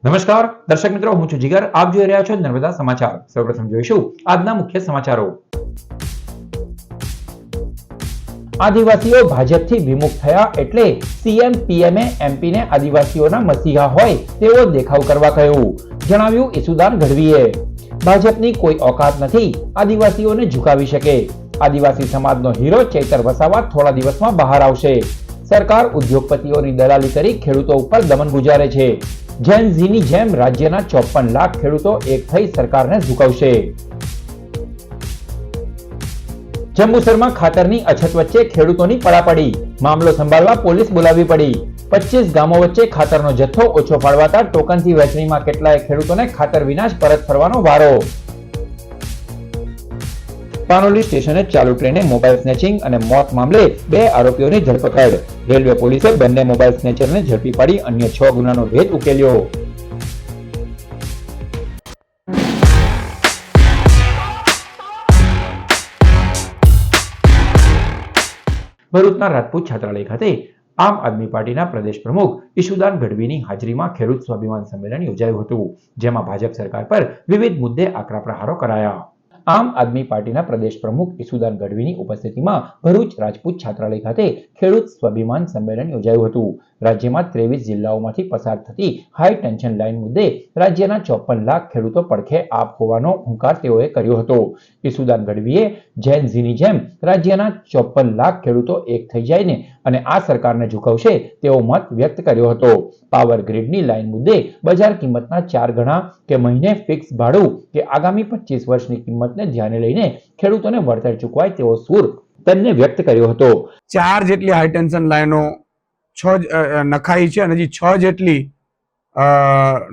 નમસ્કાર દર્શક મિત્રો, હું છું જીગર. આપ જોઈ રહ્યા છો નર્મદા સમાચાર. સૌપ્રથમ જોઈશું આજના મુખ્ય સમાચારો. આદિવાસીઓ ભાજપથી વિમુખ થયા એટલે સીએમ પીએમએ એમપીને આદિવાસીઓના મસીહા હોય તેવો દેખાવ કરવા કહ્યું, જણાવ્યું ઈસુદાન ગઢવીએ. ભાજપની કોઈ ઓકાત નથી, આદિવાસીઓને ઝુકાવી શકે. આદિવાસી સમાજનો હીરો ચૈતર વસાવા થોડા દિવસમાં બહાર આવશે. સરકાર ઉદ્યોગપતિઓની દલાલી કરી ખેડૂતો ઉપર દમન ગુજારે છે. જેન ઝીની જેમ રાજ્યના 54 લાખ ખેડૂતો એક થઈ સરકારને ઝુકાવશે. જંબુસરમાં ખાતરની અછત વચ્ચે ખેડૂતોની પડાપડી, મામલો સંભાળવા પોલીસ બોલાવવી પડી. 25 ગામો વચ્ચે ખાતરનો જથ્થો ઓછો ફાળવાતા ટોકનથી વહેંચણીમાં કેટલાય ખેડૂતોને ખાતર વિના જ પરત ફરવાનો વારો. પાનોલી સ્ટેશને ચાલુ ટ્રેને મોબાઈલ સ્નેચિંગ અને મોત મામલે 2 આરોપીઓની ધરપકડ. રેલવે પોલીસે બંને મોબાઈલ સ્નેચરને ઝડપી પાડી અન્ય 6 ગુનાનો ભેદ ઉકેલ્યો. ભરૂચના રાજપૂત છાત્રાલય ખાતે આમ આદમી પાર્ટીના પ્રદેશ પ્રમુખ ઈશુદાન ગઢવીની હાજરીમાં ખેડૂત સ્વાભિમાન સંમેલન યોજાયું હતું, જેમાં ભાજપ સરકાર પર વિવિધ મુદ્દે આકરા પ્રહારો કરાયા. આમ આદમી પાર્ટીના પ્રદેશ પ્રમુખ ઈશુદાન ગઢવીની ઉપસ્થિતિમાં ભરૂચ રાજપૂત છાત્રાલય ખાતે ખેડૂત સ્વાભિમાન સંમેલન યોજાયું હતું. રાજ્યમાં 23 જિલ્લાઓમાંથી પસાર થતી હાઈ ટેન્શન લાઇન મુદ્દે રાજ્યના 54 લાખ ખેડૂતો પડખે આપ હોવાનો હુંકાર તેઓએ કર્યો હતો. ઈશુદાન ગઢવીએ જેન ઝીની જેમ રાજ્યના 54 લાખ ખેડૂતો એક થઈ જાય અને આ સરકારને ઝુકાવશે તેવો મત વ્યક્ત કર્યો હતો. પાવર ગ્રીડની લાઇન મુદ્દે બજાર કિંમતના 4 ગણા કે મહિને ફિક્સ ભાડું કે આગામી 25 વર્ષની કિંમતને ધ્યાને લઈને ખેડૂતોને વળતર ચૂકવાય તેવો સૂર તેમને વ્યક્ત કર્યો હતો. 4 જેટલી હાઈ ટેન્શન લાઈનો 6 નખાઈ છે અને હજી 6 જેટલી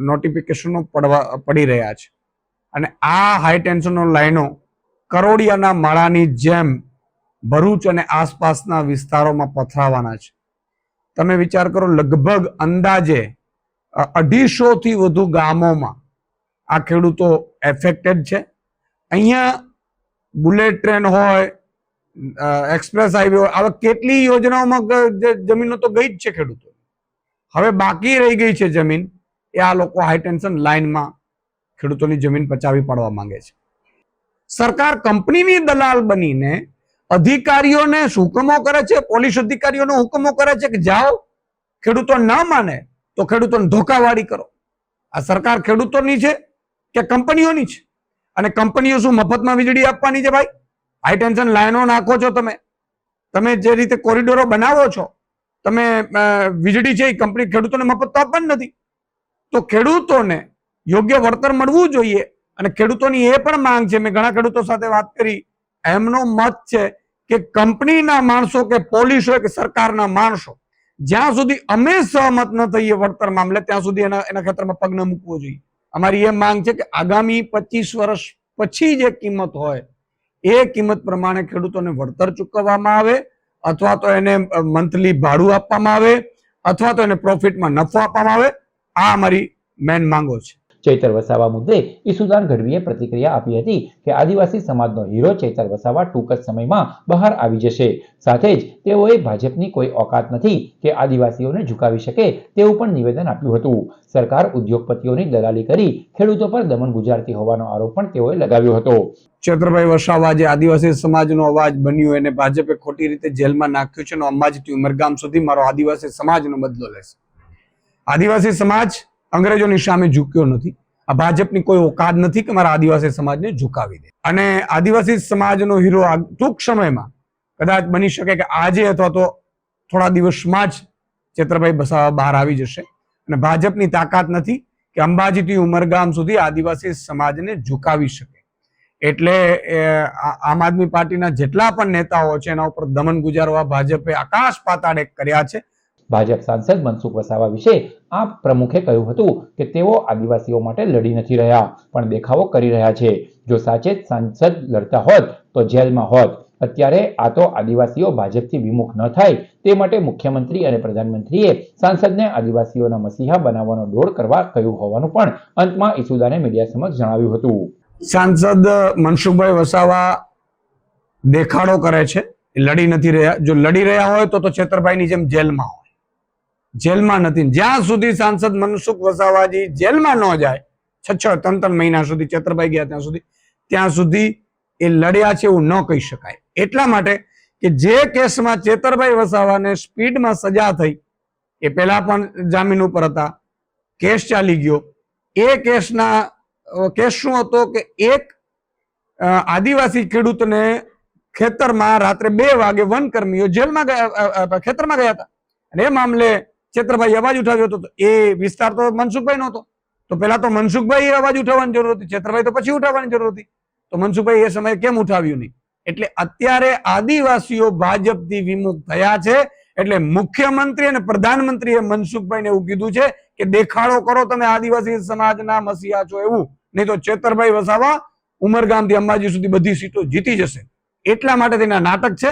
નોટિફિકેશનો પડી રહ્યા છે અને આ હાઈ ટેન્શનનો લાઈનો કરોડિયાના માળાની જેમ ભરૂચ અને આસપાસના વિસ્તારોમાં પથરાવાના છે. તમે વિચાર કરો, લગભગ અંદાજે 250 થી વધુ ગામોમાં આ ખેડૂતો એફેક્ટેડ છે. અહીંયા બુલેટ ટ્રેન હોય, એક્સપ્રેસ હાઈવે હોય, આવા કેટલી યોજનાઓમાં જમીનો તો ગઈ જ છે ખેડૂતો. હવે બાકી રહી ગઈ છે જમીન, એ આ લોકો હાઈ ટેન્શન લાઇનમાં ખેડૂતોની જમીન પચાવી પાડવા માંગે છે. સરકાર કંપનીની દલાલ બનીને અધિકારીઓને હુકમો કરે છે, પોલીસ અધિકારીઓને હુકમો કરે છે કે જાઓ, ખેડૂતો ના માને તો ખેડૂતોને ધોકાવાળી કરો. આ સરકાર ખેડૂતોની છે કે કંપનીઓની છે? અને કંપનીઓ શું મફતમાં વીજળી આપવાની છે? ભાઈ, હાઈ ટેન્શન લાઈનો નાખો છો તમે જે રીતે કોરિડોરો બનાવો છો, તમે વીજળી છે એ કંપની ખેડૂતોને મફત તો આપવાની નથી. તો ખેડૂતોને યોગ્ય વળતર મળવું જોઈએ. અને ખેડૂતોની એ પણ માંગ છે, મેં ઘણા ખેડૂતો સાથે વાત કરી, એમનો મત છે કે કંપનીના માણસો કે પોલીસ હોય કે સરકારના માણસો, જ્યાં સુધી અમે સહમત ન થઈએ વળતર મામલે ત્યાં સુધી એના ખેતરમાં પગ ન મૂકવો જોઈએ. અમારી એ માંગ છે કે આગામી 25 વર્ષ પછી જે કિંમત હોય એ કિંમત પ્રમાણે ખેડૂતોને વળતર ચૂકવવામાં આવે, અથવા તો એને મંથલી ભાડું આપવામાં આવે, અથવા તો એને પ્રોફિટમાં નફો આપવામાં આવે. આ અમારી મેન માંગો છે. ચૈતર વસાવા મુદ્દે ઈશુદાન ગઢવીએ પ્રતિક્રિયા આપી હતી કે આદિવાસી સમાજનો હીરો ચૈતર વસાવા ટૂંક જ સમયમાં બહાર આવી જશે. સાથે જ તેઓએ ભાજપની કોઈ ઓકાત નથી કે આદિવાસીઓને ઝુકાવી શકે તેવું પણ નિવેદન આપ્યું હતું. સરકાર ઉદ્યોગપતિઓની દલાલી કરી ખેડૂતો પર દમન ગુજારતી હોવાનો આરોપ પણ તેઓએ લગાવ્યો હતો. ચૈતરભાઈ વસાવા જે આદિવાસી સમાજનો અવાજ બન્યો એને ભાજપે ખોટી રીતે જેલમાં નાખ્યો છે અને અંબાજીથી ઉમરગામ સુધી મારો આદિવાસી સમાજનો બદલો લેશે. આદિવાસી સમાજ અંગ્રેજોની સામે ઝૂક્યો નથી. આ ભાજપની કોઈ ઓકાત નથી કે મારા આદિવાસી સમાજને ઝુકાવી દે. અને આદિવાસી સમાજનો હીરો ટૂંક સમયમાં કદાચ બની શકે કે આજે અથવા તો થોડા દિવસમાં જ ચૈતરભાઈ વસાવા બહાર આવી જશે. અને ભાજપની તાકાત નથી કે અંબાજીથી ઉમરગામ સુધી આદિવાસી સમાજને ઝુકાવી શકે. એટલે આમ આદમી પાર્ટીના જેટલા પણ નેતાઓ છે એના ઉપર દમન ગુજારવા ભાજપે આકાશ પાતાળ કર્યા છે. ભાજપ સાંસદ મનસુખ વસાવા વિશે આપ પ્રમુખે કહ્યું હતું કે તેઓ આદિવાસીઓ માટે લડી નથી રહ્યા, પણ દેખાવો કરી રહ્યા છે. જો સાચે જ સાંસદ લડતા હોત તો જેલમાં હોત. અત્યારે આ તો આદિવાસીઓ ભાજપથી વિમુખ ન થાય તે માટે મુખ્યમંત્રી અને પ્રધાનમંત્રીએ સાંસદને આદિવાસીઓના મસીહા બનાવવાનો દોડ કરવા કહ્યું હોવાનું પણ અંતમાં ઈશુદાને મીડિયા સમક્ષ જણાવ્યું હતું. સાંસદ મનસુખભાઈ વસાવા દેખાડો કરે છે, લડી નથી રહ્યા. જો લડી રહ્યા હોય તો ચૈતરભાઈની જેમ જેલમાં હોય. જેલમાં નથી. જ્યાં સુધી સાંસદ મનસુખ વસાવાજી જેલમાં ન જાય, 6-3 મહિના સુધી ચેતરભાઈ ગયા ત્યાં સુધી એ લડ્યા છે એવું ન કહી શકાય. એટલા માટે કે જે કેસમાં ચેતરભાઈ વસાવાને સ્પીડમાં સજા થઈ, એ પહેલા પણ જામીન ઉપર હતા, કેસ ચાલી ગયો. એ કેસ શું હતો કે એક આદિવાસી ખેડૂતને ખેતરમાં રાત્રે 2 વાગે વનકર્મીઓ જેલમાં ખેતરમાં ગયા હતા અને એ મામલે ચેતરભાઈ અવાજ ઉઠાવ્યો હતો. એ વિસ્તાર તો મનસુખભાઈ નહોતો, તો પેલા તો મનસુખભાઈ અવાજ ઉઠાવવાની જરૂર હતી, ચેતરભાઈ તો પછી ઉઠાવવાની જરૂર હતી. તો મનસુખભાઈ એ સમયે કેમ ઉઠાવ્યું નહીં? એટલે અત્યારે આદિવાસીઓ ભાજપથી વિમુખ થયા છે. એટલે મુખ્યમંત્રી અને પ્રધાનમંત્રીએ મનસુખભાઈને એવું કીધું છે કે દેખાડો કરો તમે આદિવાસી સમાજના મસીહા છો એવું, નહીં તો ચેતરભાઈ વસાવા ઉમરગામથી અંબાજી સુધી બધી સીટો જીતી જશે. એટલા માટે તેના નાટક છે.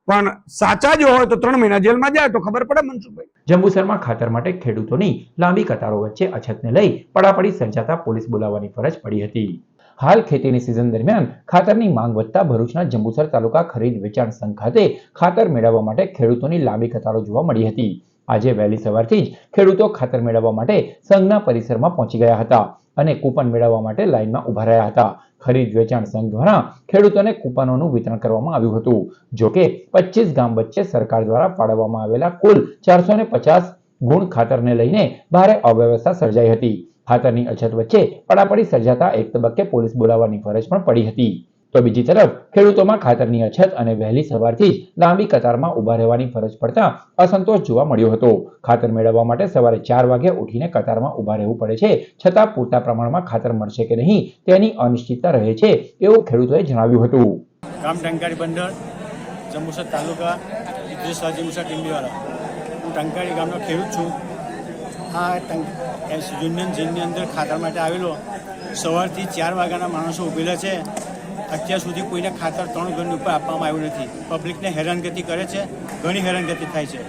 પણ સાચા જો હોય તો 3 મહિના જેલમાં જાય તો ખબર પડે મનસુખભાઈ. જંબુસરમાં ખાતર માટે ખેડૂતોની લાંબી કતારો વચ્ચે અછતને લઈ પડાપડી સર્જાતા પોલીસ બોલાવવાની ફરજ પડી હતી. હાલ ખેતીની સિઝન દરમિયાન ખાતરની માંગ વધતા ભરૂચના જંબુસર તાલુકા ખરીદ વેચાણ સંઘ ખાતે ખાતર મેળવવા માટે ખેડૂતોની લાંબી કતારો જોવા મળી હતી. આજે વહેલી સવારથી જ ખેડૂતો ખાતર મેળવવા માટે સંઘના પરિસરમાં પહોંચી ગયા હતા અને કૂપન મેળવવા માટે લાઇનમાં ઉભા રહ્યા હતા. ખરીદ વેચાણ સંઘ દ્વારા ખેડૂતોને કૂપનોનું વિતરણ કરવામાં આવ્યું હતું. જોકે 25 ગામ વચ્ચે સરકાર દ્વારા ફાળવવામાં આવેલા કુલ 450 ગુણ ખાતરને લઈને ભારે અવ્યવસ્થા સર્જાઈ હતી. ખાતરની અછત વચ્ચે પડાપડી સર્જાતા એક તબક્કે પોલીસ બોલાવવાની ફરજ પણ પડી હતી. તો બીજી તરફ ખેડૂતોમાં ખાતરની અછત અને વહેલી સવારથી જ લાંબી કતારમાં ઉભા રહેવાની ફરજ પડતા અસંતોષ જોવા મળ્યો હતો. ખાતર મેળવવા માટે સવારે 4 વાગે ઉઠીને કતારમાં ઉભા રહેવું પડે છે, છતાં પૂરતા પ્રમાણમાં ખાતર મળશે કે નહીં તેની અનિશ્ચિતતા રહે છે એવું ખેડૂતોએ જણાવ્યું હતું. ગામ ટંકારી બંદર, જંબુસર તાલુકા, ઇદ્રીસ હાજી મુસા ટીંબીવાળા. હું ટંકારી ગામનો ખેડૂત છું. આ યુનિયન જેલની અંદર ખાતર માટે આવેલો. સવારથી 4 વાગ્યાના માણસો ઊભેલા છે. અત્યાર સુધી કોઈને ખાતર 3 ઘરની ઉપર આપવામાં આવ્યું નથી. પબ્લિકને હેરાનગતિ કરે છે, ઘણી હેરાનગતિ થાય છે.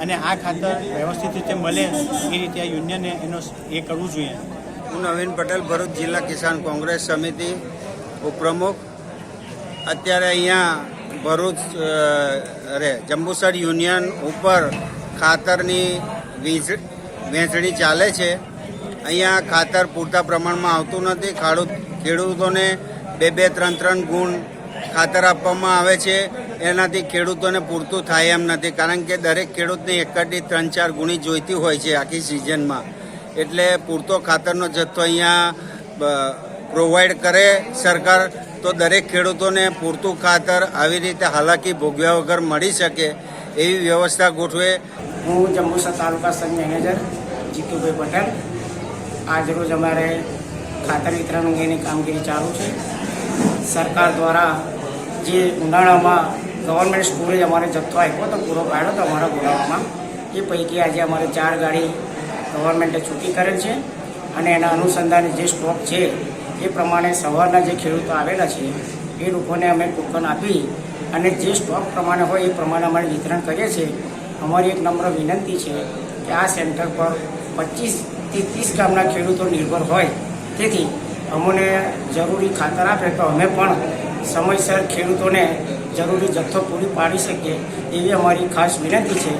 અને આ ખાતર વ્યવસ્થિત રીતે મળે એ રીતે આ યુનિયને એનો એ કરવું જોઈએ. હું નવીન પટેલ, ભરૂચ જિલ્લા કિસાન કોંગ્રેસ સમિતિ ઉપપ્રમુખ. અત્યારે અહીંયા ભરૂચ જંબુસર યુનિયન ઉપર ખાતરની વહેંચણી ચાલે છે. અહીંયા ખાતર પૂરતા પ્રમાણમાં આવતું નથી. ખેડૂતોને 2-2, 3-3 ગુણ ખાતર આપવામાં આવે છે. એનાથી ખેડૂતોને પૂરતું થાય એમ નથી, કારણ કે દરેક ખેડૂતને એકડી 3-4 ગુણી જોઈતી હોય છે આખી સિઝનમાં. એટલે પૂરતો ખાતરનો જથ્થો અહીંયા પ્રોવાઈડ કરે સરકાર, તો દરેક ખેડૂતોને પૂરતું ખાતર આવી રીતે હાલાકી ભોગવ્યા વગર મળી શકે એવી વ્યવસ્થા ગોઠવે. હું જંબુસર તાલુકા સંઘ મેનેજર જીતુભાઈ પટેલ. આજરોજ અમારે ખાતર વિતરણ અંગેની કામગીરી ચાલુ છે. સરકાર દ્વારા જે ઉનાળામાં ગવર્મેન્ટ સ્કૂલે અમારે જથ્થો આપ્યો તો પૂરો પાડ્યો તો અમારા ગોડાઉનમાં, એ પૈકી આજે અમારે 4 ગાડી ગવર્મેન્ટે છૂટી કરેલ છે. અને એના અનુસંધાને જે સ્ટોક છે એ પ્રમાણે સવારના જે ખેડૂતો આવેલા છે એ લોકોને અમે ટોકન આપી અને જે સ્ટોક પ્રમાણે હોય એ પ્રમાણે અમારે વિતરણ કરીએ છીએ. અમારી એક નમ્ર વિનંતી છે કે આ સેન્ટર પર 25થી 30 ગામના ખેડૂતો નિર્ભર હોય, તેથી અમને જરૂરી ખાતર આપે તો અમે પણ સમયસર ખેડૂતોને જરૂરી જથ્થો પૂરી પાડી શકીએ એવી અમારી ખાસ વિનંતી છે.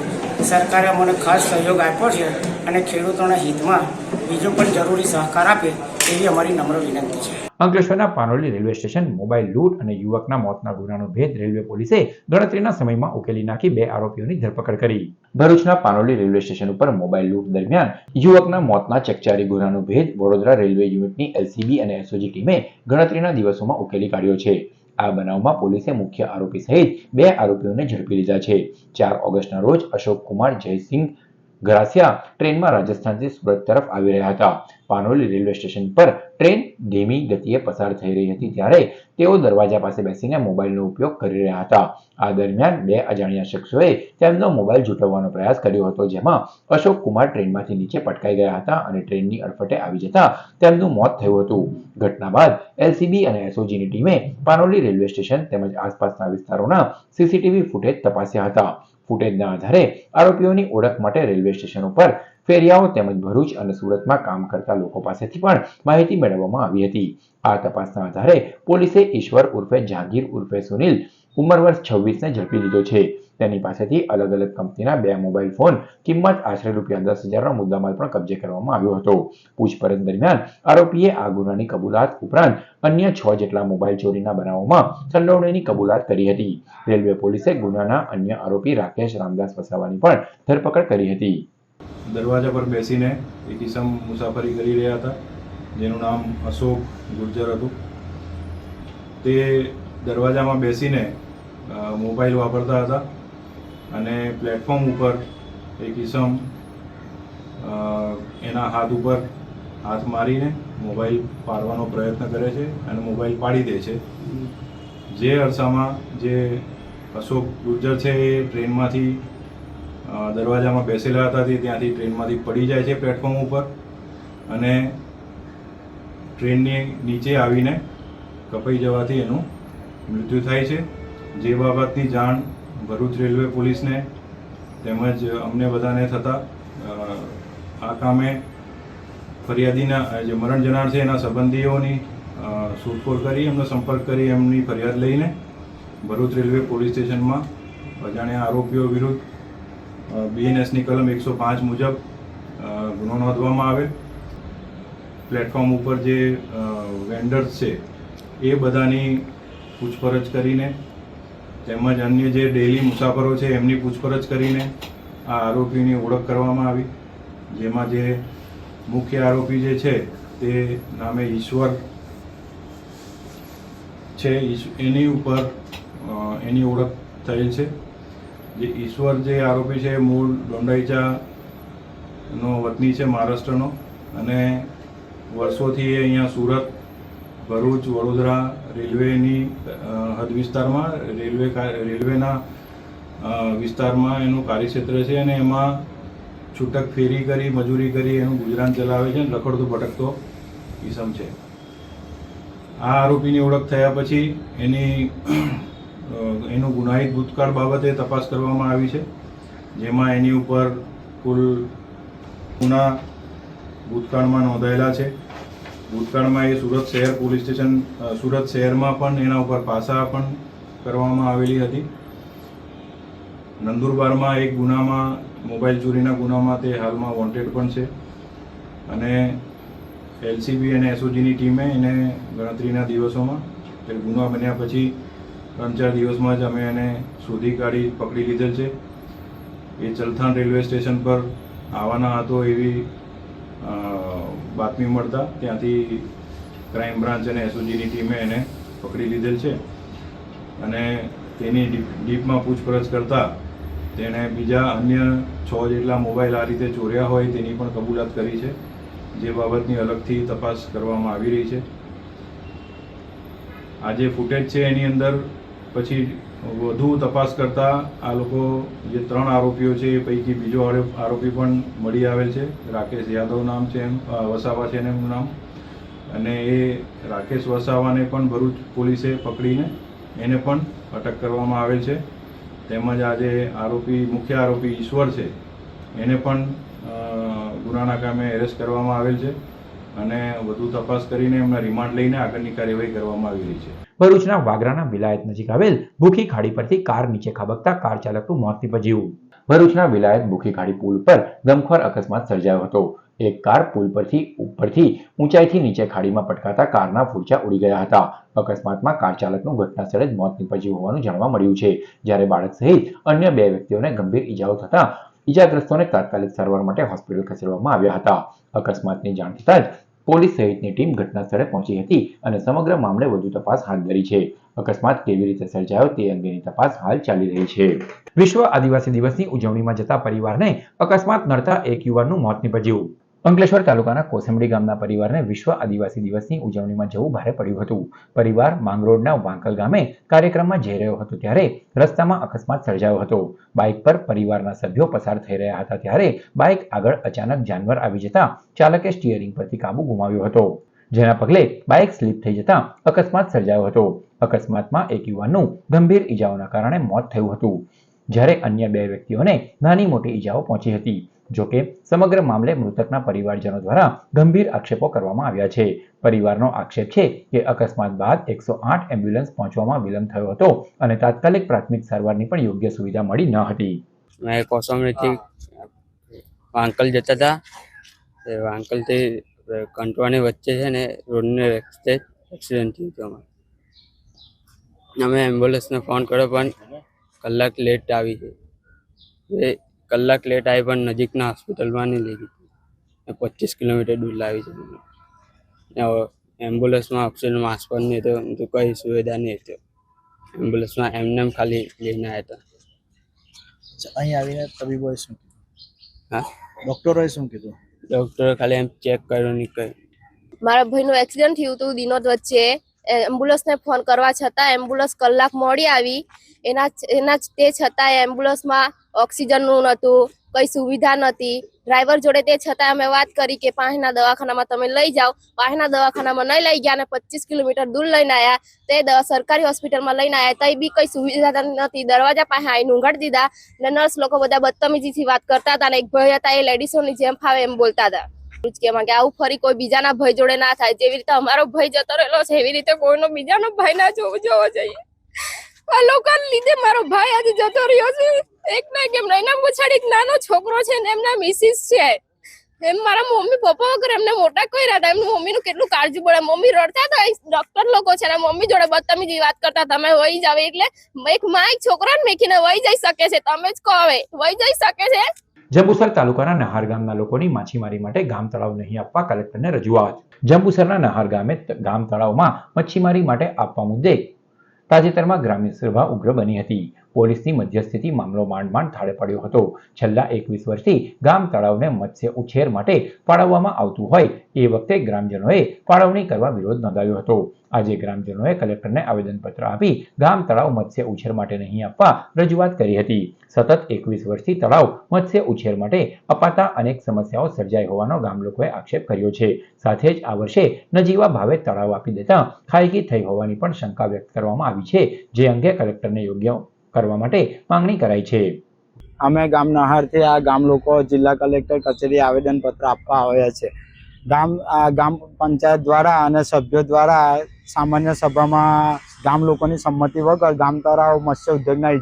સરકારે અમને ખાસ સહયોગ આપ્યો છે અને ખેડૂતોના હિતમાં બીજો પણ જરૂરી સહકાર આપે એવી અમારી નમ્ર વિનંતી છે. અંકલેશ્વરના પાનોલી રેલવે સ્ટેશન મોબાઈલ લૂંટ અને યુવકના મોતના ગુનાનો ભેદ રેલવે પોલીસે ગણતરીના સમયમાં ઉકેલી નાખી 2 આરોપીઓની ધરપકડ કરી. ભરૂચના પાનોલી રેલવે સ્ટેશન ઉપર મોબાઈલ લૂંટ દરમિયાન યુવકના મોતના ચકચારી ગુનાનો ભેદ વડોદરા રેલવે યુનિટની એલસીબી અને એસઓજી ટીમે ગણતરીના દિવસોમાં ઉકેલી કાઢ્યો છે. આ બનાવમાં પોલીસે મુખ્ય આરોપી સહિત 2 આરોપીઓને ઝડપી લીધા છે. 4 ઓગસ્ટના રોજ અશોક કુમાર જયસિંહ ગરાસિયા ટ્રેનમાં રાજસ્થાનથી સુરત તરફ આવી રહ્યા હતા. પાનોલી રેલવે સ્ટેશન પર ટ્રેન ધીમી ગતિએ પસાર થઈ રહી હતી ત્યારે તેઓ દરવાજા પાસે બેસીને મોબાઈલનો ઉપયોગ કરી રહ્યા હતા. આ દરમિયાન 2 અજાણ્યા શખ્સોએ તેમનો મોબાઈલ ઝૂંટવવાનો પ્રયાસ કર્યો હતો, જેમાં અશોક કુમાર ટ્રેનમાંથી નીચે પટકાઈ ગયા હતા અને ટ્રેનની અડફટે આવી જતા તેમનું મોત થયું હતું. ઘટના બાદ એલસીબી અને એસઓજીની ટીમે પાનોલી રેલવે સ્ટેશન તેમજ આસપાસના વિસ્તારોના સીસીટીવી ફૂટેજ તપાસ્યા હતા. ફૂટેજના આધારે આરોપીઓની ઓળખ માટે રેલવે સ્ટેશન ઉપર ફેરિયાઓ તેમજ ભરૂચ અને સુરતમાં કામ કરતા લોકો પાસેથી પણ માહિતી મેળવવામાં આવી હતી. આ તપાસના આધારે પોલીસે ઈશ્વર ઉર્ફે જહાંગીર ઉર્ફે સુનિલ ઉંમર વર્ષ 26ને ઝડપી લીધો છે. તેની પાસેથી અલગ અલગ કંપનીના 2 મોબાઈલ ફોન કિંમત આશરે ₹10,000નો મુદ્દામાલ પણ કબજે કરવામાં આવ્યો હતો. પૂછપરછ દરમિયાન આરોપીએ આ ગુનાની કબૂલાત ઉપરાંત અન્ય 6 જેટલા મોબાઈલ ચોરીના બનાવોમાં સંડોવણીની કબૂલાત કરી હતી. રેલવે પોલીસે ગુનાના અન્ય આરોપી રાકેશ રામદાસ વસાવાની પણ ધરપકડ કરી હતી. દરવાજા પર બેસીને એક ઈસમ મુસાફરી કરી રહ્યા હતા, જેનું નામ અશોક ગુર્જર હતું. તે દરવાજામાં બેસીને મોબાઈલ વાપરતા હતા અને પ્લેટફોર્મ ઉપર એક ઈસમ એના હાથ ઉપર હાથ મારીને મોબાઈલ પાડવાનો પ્રયત્ન કરે છે અને મોબાઈલ પાડી દે છે. જે અરસામાં જે અશોક ગુર્જર છે એ ટ્રેનમાંથી દરવાજામાં બેસેલા હતા તે ત્યાંથી ટ્રેનમાંથી પડી જાય છે પ્લેટફોર્મ ઉપર અને ટ્રેનની નીચે આવીને કપાઈ જવાથી એનું મૃત્યુ થાય છે. જે બાબતની જાણ ભરૂચ રેલવે પોલીસને તેમજ અમને બધાને થતાં આ કામે ફરિયાદીના જે મરણ જનાર છે એના સંબંધીઓની શોધખોળ કરી એમનો સંપર્ક કરી એમની ફરિયાદ લઈને ભરૂચ રેલવે પોલીસ સ્ટેશનમાં અજાણ્યા આરોપીઓ વિરુદ્ધ BNSની કલમ 105 મુજબ ગુનો નોંધવામાં આવેલ. પ્લેટફોર્મ ઉપર જે વેન્ડર્સ છે એ બધાની પૂછપરછ કરીને તેમજ અન્ય જે ડેલી મુસાફરો છે એમની પૂછપરછ કરીને આ આરોપીની ઓળખ કરવામાં આવી, જેમાં જે મુખ્ય આરોપી જે છે તે નામે ઈશ્વર છે, એની ઉપર એની ઓળખ થયેલ છે. જે ઈશ્વર જે આરોપી છે મૂળ દોંડાઈચાનો વતની છે, મહારાષ્ટ્રનો, અને વર્ષોથી એ અહીંયા સુરત, ભરૂચ, વડોદરા રેલવેની હદ વિસ્તારમાં રેલવેના વિસ્તારમાં એનું કાર્યક્ષેત્ર છે અને એમાં છૂટક ફેરી કરી મજૂરી કરી એનું ગુજરાન ચલાવે છે અને રખડતો ભટકતો ઈસમ છે. આ આરોપીની ઓળખ થયા પછી એનું ગુનાહિત ભૂતકાળ બાબતે તપાસ કરવામાં આવી છે, જેમાં એની ઉપર કુલ ગુના ભૂતકાળમાં નોંધાયેલા છે. ભૂતકાળમાં એ સુરત શહેર પોલીસ સ્ટેશન સુરત શહેરમાં પણ એના ઉપર પાસા પણ કરવામાં આવેલી હતી. નંદુરબારમાં એક ગુનામાં મોબાઈલ ચોરીના ગુનામાં તે હાલમાં વોન્ટેડ પણ છે અને LCB અને SOGની ટીમે એને ગણતરીના દિવસોમાં ગુના બન્યા પછી 3-4 દિવસમાં જ અમે એને શોધી કાઢી પકડી લીધેલ છે. એ ચલથાણ રેલવે સ્ટેશન પર આવવાના હતો એવી બાતમી મળતા ત્યાંથી ક્રાઇમ બ્રાન્ચ અને SOGની ટીમે એને પકડી લીધેલ છે અને તેની ડીપમાં પૂછપરછ કરતા તેણે બીજા અન્ય 6 જેટલા મોબાઈલ આ રીતે ચોર્યા હોય તેની પણ કબૂલાત કરી છે, જે બાબતની અલગથી તપાસ કરવામાં આવી રહી છે. આ જે ફૂટેજ છે એની અંદર પછી વધુ તપાસ કરતા આ લોકો જે 3 આરોપીઓ છે એ પૈકી બીજો આરોપી પણ મળી આવેલ છે. રાકેશ યાદવ નામ છે, વસાવા છે એનું નામ, અને એ રાકેશ વસાવાને પણ ભરૂચ પોલીસે પકડીને એને પણ અટક કરવામાં આવેલ છે. તેમજ આ જે મુખ્ય આરોપી ઈશ્વર છે એને પણ ગુનાના કામે એરેસ્ટ કરવામાં આવેલ છે અને વધુ તપાસ કરીને એમના રિમાન્ડ લઈને આગળની કાર્યવાહી કરવામાં આવી રહી છે. ભરૂચના વાગરાના વિલાયત નજીક આવેલ ભૂખી ખાડી પરથી કાર નીચે ખાબકતા કાર ચાલકનું મોત નીપજ્યું. ભરૂચના વિલાયત ભૂખી ખાડી પુલ પર ગમખ્વાર અકસ્માત સર્જાયો હતો. એક કાર પુલ ઉપરથી ઊંચાઈથી નીચે ખાડીમાં પટકાતા કારના ફૂરચા ઉડી ગયા હતા. અકસ્માતમાં કાર ચાલકનું ઘટના સ્થળે જ મોત નીપજ્યું હોવાનું જાણવા મળ્યું છે, જ્યારે બાળક સહિત અન્ય 2 વ્યક્તિઓને ગંભીર ઈજાઓ થતા ઈજાગ્રસ્તોને તાત્કાલિક સારવાર માટે હોસ્પિટલ ખસેડવામાં આવ્યા હતા. અકસ્માતની જાણ થતાં જ પોલીસ સહિતની ટીમ ઘટના સ્થળે પહોંચી હતી અને સમગ્ર મામલે વધુ તપાસ હાથ ધરી છે. અકસ્માત કેવી રીતે સર્જાયો તે અંગેની તપાસ હાલ ચાલી રહી છે. વિશ્વ આદિવાસી દિવસની ઉજવણીમાં જતા પરિવારને અકસ્માત નડતા એક યુવાનનું મોત નીપજ્યું. અંકલેશ્વર તાલુકાના કોસંબડી ગામના પરિવારને વિશ્વ આદિવાસી દિવસની ઉજવણીમાં જવું ભારે પડ્યું હતું. પરિવાર માંગરોળના વાંકલ ગામે કાર્યક્રમમાં જઈ રહ્યો હતો ત્યારે રસ્તામાં અકસ્માત સર્જાયો હતો. બાઇક પર પરિવારના સભ્યો પસાર થઈ રહ્યા હતા ત્યારે બાઇક આગળ અચાનક જાનવર આવી જતા ચાલકે સ્ટીયરિંગ પરથી કાબુ ગુમાવ્યો હતો, જેના પગલે બાઇક સ્લીપ થઈ જતા અકસ્માત સર્જાયો હતો. અકસ્માતમાં એક યુવાનનું ગંભીર ઈજાઓના કારણે મોત થયું હતું, જ્યારે અન્ય 2 વ્યક્તિઓને નાની મોટી ઈજાઓ પહોંચી હતી. જોકે સમગ્ર મામલે મૃતકના પરિવારજનો દ્વારા ગંભીર આક્ષેપો કરવામાં આવ્યા છે. પરિવારનો આક્ષેપ છે કે અકસ્માત બાદ 108 એમ્બ્યુલન્સ પહોંચવામાં વિલંબ થયો હતો અને તાત્કાલિક પ્રાથમિક સારવારની પણ યોગ્ય સુવિધા મળી ન હતી. मैं कौसमरी थी अंकल जता था अंकल थी कंटवानी वच्चे है ने रोड ने रस्ते एक्सीडेंट थी तो અમે એમ્બ્યુલન્સને ફોન કર્યો પણ કલાક લેટ આવી છે. એ કલાક લેટ આવી પણ નજીકના હોસ્પિટલમાં નહીં લઈ ગઈ. 25 કિલોમીટર દૂર લાવી છે. એમ્બ્યુલન્સમાં ઓક્સિજન માસ્ક પણ નહીં હતો, તો કઈ સુવિધા નહીં હતી. એમ્બ્યુલન્સમાં એમને ખાલી લઈને આવ્યા હતા. અહીં આવીને તબીબોએ શું કીધું? હા, ડોક્ટરોએ શું કીધું? ડૉક્ટરે ખાલી એમ ચેક કર્યો નહીં કંઈ. મારા ભાઈનું એક્સિડન્ટ થયું હતું દિનોદ વચ્ચે. એમ્બ્યુલન્સને ફોન કરવા છતાં એમ્બ્યુલન્સ કલાક મોડી આવી. એના તે છતાં એમ્બ્યુલન્સમાં ઓક્સિજનનું નહોતું, કઈ સુવિધા નહોતી. ડ્રાઈવર જોડે તે છતાં અમે વાત કરી કે પાસેના દવાખાનામાં તમે લઈ જાઓ. પાસેના દવાખાનામાં નહીં લઈ ગયા અને 25 કિલોમીટર દૂર લઈને આવ્યા. તે સરકારી હોસ્પિટલમાં લઈને આવ્યા, તઈ બી કઈ સુવિધા નથી. દરવાજા પાસે આવીને ઊંઘાડી દીધા અને નર્સ લોકો બધા બદતમીજીથી વાત કરતા હતા અને એક ભાઈ હતા એ લેડીસોની જેમ ફાવે એમ બોલતા હતા. કે આવું ફરી કોઈ બીજાના ભાઈ જોડે ના થાય. જેવી રીતે અમારો ભાઈ જતો રહેલો છે એવી રીતે કોઈનો બીજાનો ભાઈ ના જોવો જોઈએ. આ લોકોને લીધે મારો ભાઈ આજે જતો રહ્યો છે. એક ના કેમ એના પછાડી એક નાનો છોકરો છે ને એમના મિસિસ છે. એમ મારા મમ્મી પપ્પા વગર એમને મોટા કર્યા હતા. એમની મમ્મીનું કેટલું કાળજી પડે. મમ્મી રડતા હતા, ડોક્ટર લોકો છે ને મમ્મી જોડે બદતમીજી વાત કરતા તમે વહી જાવ. એટલે એક માં એક છોકરાને મેકીને વહી જઈ શકે છે. તમે જ કહો હવે વહી જઈ શકે છે. જંબુસર તાલુકાના નહાર ગામના લોકોની માછીમારી માટે ગામ તળાવ નહીં આપવા કલેક્ટરને રજૂઆત. જંબુસરના નહાર ગામે ગામ તળાવમાં મચ્છીમારી માટે આપવા મુદ્દે તાજેતરમાં ગ્રામ્ય સભા ઉગ્ર બની હતી. પોલીસની મધ્યસ્થીથી મામલો માંડ થાળે પડ્યો હતો. છેલ્લા 21 વર્ષથી ગામ તળાવને મત્સ્ય ઉછેર માટે ફાળવવામાં આવતું હોય એ વખતે ગ્રામજનોએ ફાળવણી કરવા વિરોધ નોંધાવ્યો હતો. આજે ગ્રામજનોએ કલેક્ટરને આવેદનપત્ર આપી ગામ તળાવ મત્સ્ય ઉછેર માટે નહીં આપવા રજૂઆત કરી હતી. સતત 21 વર્ષથી તળાવ મત્સ્ય ઉછેર માટે અપાતા અનેક સમસ્યાઓ સર્જાઈ હોવાનો ગામ લોકોએ આક્ષેપ કર્યો છે. સાથે જ આ વર્ષે નજીવા ભાવે તળાવ આપી દેતા ખાયકી થઈ હોવાની પણ શંકા વ્યક્ત કરવામાં આવી છે, જે અંગે કલેક્ટરને યોગ્ય કરવા માટે માંગણી કરાઈ છે. અમે ગામ નહારથી આ ગામ લોકો જિલ્લા કલેક્ટર કચેરી આવેદનપત્ર આપવા આવ્યા છે. ગામ પંચાયત દ્વારા અને સભ્યો દ્વારા સામાન્ય સભામાં ગામ લોકોની સંમતિ વગર ગામ તળાવ મત્સ્ય ઉદ્યોગના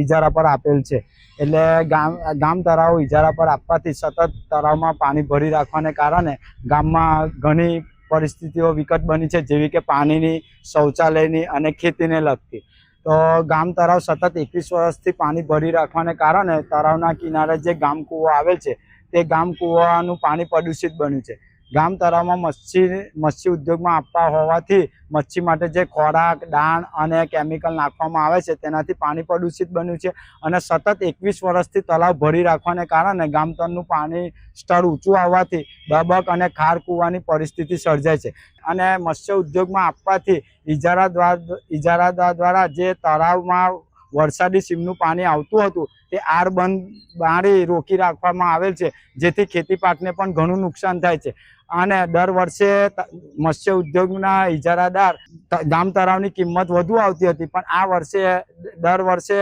ઇજારા પર આપેલ છે. એટલે ગામ તળાવ ઇજારા પર આપવાથી સતત તળાવમાં પાણી ભરી રાખવાને કારણે ગામમાં ઘણી પરિસ્થિતિઓ વિકટ બની છે, જેવી કે પાણીની, શૌચાલયની અને ખેતીને લગતી. તો ગામ તળાવ સતત 21 વર્ષથી પાણી ભરી રાખવાને કારણે તળાવના કિનારે જે ગામ કૂવો આવેલ છે તે ગામ કૂવાનું પાણી પ્રદૂષિત બન્યું છે. ગામ તળાવમાં મત્સ્ય ઉદ્યોગમાં આપવા હોવાથી મચ્છી માટે જે ખોરાક, દાણ અને કેમિકલ નાખવામાં આવે છે તેનાથી પાણી પ્રદૂષિત બન્યું છે. અને સતત 21 વર્ષથી તળાવ ભરી રાખવાને કારણે ગામતળનું પાણી સ્તર ઊંચું આવવાથી ડબક અને ખાર કૂવાની પરિસ્થિતિ સર્જાય છે. અને મત્સ્ય ઉદ્યોગમાં આપવાથી ઇજારાદાર દ્વારા જે તળાવમાં વરસાદી સીમનું પાણી આવતું હતું તે આરબંધ બારી રોકી રાખવામાં આવેલ છે, જેથી ખેતી પાકને પણ ઘણું નુકસાન થાય છે. અને દર વર્ષે મત્સ્ય ઉદ્યોગના ઇજારાદાર ગામ તળાવની કિંમત વધુ આવતી હતી, પણ આ વર્ષે દર વર્ષે